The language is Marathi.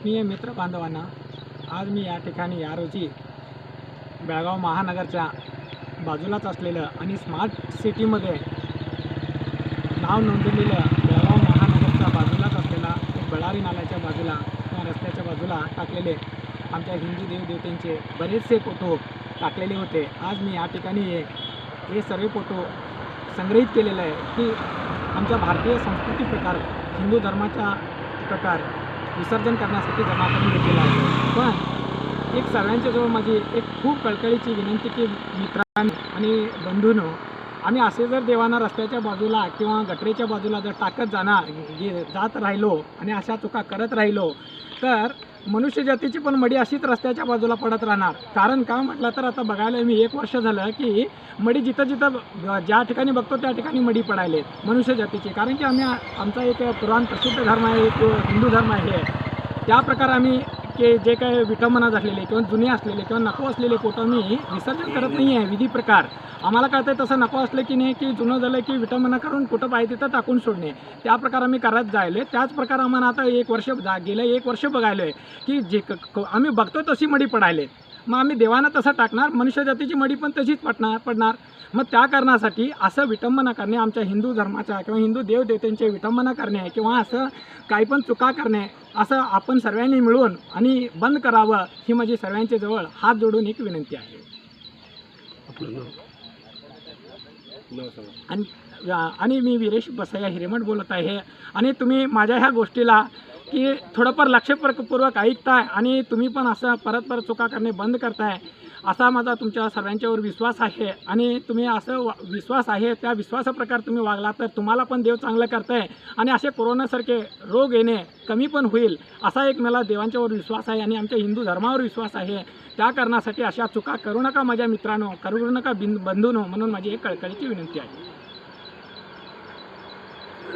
आत्मीय मित्र बांधवांना, आज मी या ठिकाणी या रोजी बेळगाव महानगरच्या बाजूलाच असलेलं आणि स्मार्ट सिटीमध्ये नाव नोंदवलेलं बेळगाव महानगरच्या बाजूलाच असलेला एक बळारी नाल्याच्या बाजूला किंवा रस्त्याच्या बाजूला टाकलेले आमच्या हिंदू देवदेवतेंचे बरेचसे फोटो टाकलेले होते। आज मी या ठिकाणी हे सर्व फोटो संग्रहित केलेलं आहे की आमच्या भारतीय संस्कृती प्रकार, हिंदू धर्माचा प्रकार विसर्जन करण्यासाठी जमा करून घेतलेला आहे। पण एक सर्वांच्याजवळ माझी एक खूप कळकळीची विनंती की मित्रांनो आणि बंधूंनो, आम्ही असे जर देवांना रस्त्याच्या बाजूला किंवा गटरेच्या बाजूला जर टाकत जात राहिलो आणि अशा चुका करत राहिलो तर मनुष्य जातीची पण मडी अशीच रस्त्याच्या बाजूला पडत राहणार। कारण का म्हटलं तर आता बघायला मी 1 वर्ष झालं की मडी जिथं ज्या ठिकाणी बघतो त्या ठिकाणी मडी पडायले मनुष्य जातीची। कारण की आमचा एक पुराण प्रसिद्ध धर्म आहे, एक हिंदू धर्म आहे। त्या प्रकारे आम्ही की जे काही विटंबना झालेले किंवा जुने असलेले किंवा नको असलेले फोटो मी विसर्जन करत नाही आहे। विधी प्रकार आम्हाला कळतं आहे तसं नको असलं की नाही की जुनं झालं की विटंबना करून कुठं पाहिजे तिथं टाकून सोडणे, त्या प्रकार आम्ही करत जायले। त्याच प्रकारे आम्हाला आता 1 वर्ष गेलं 1 वर्ष बघायलो आहे की जे आम्ही बघतो तशी मडी पडायले, मग आम्ही देवांना तसं टाकणार, मनुष्य जातीची मडी पण तशीच पडणार। मग त्या कारणासाठी असं विटंबना करणे, आमच्या हिंदू धर्माच्या किंवा हिंदू देवदेवतेंचे विटंबना करणे किंवा असं काही पण चुका करणे असं आपण सर्वांनी मिळून आणि बंद करावं ही माझी सर्वांच्या जवळ हात जोडून एक विनंती आहे। आणि मी वीरेश बसया हिरेमठ बोलत आहे आणि तुम्ही माझ्या ह्या गोष्टीला की थोडंफार लक्षपूर्वक ऐकताय आणि तुम्ही पण असं परत चुका करणे बंद करताय असा माझा तुमच्या सर्वांच्यावर विश्वास आहे। आणि तुम्ही असं विश्वास आहे त्या विश्वासाप्रकारे तुम्ही वागला तर तुम्हाला पण देव चांगलं करताय आणि असे कोरोनासारखे रोग येणे कमी पण होईल असा एक मला देवांच्यावर विश्वास आहे आणि आमच्या हिंदू धर्मावर विश्वास आहे। त्या कारणासाठी अशा चुका करू नका माझ्या मित्रांनो, करू नका बंधूंनो, म्हणून माझी एक कळकळीची विनंती आहे।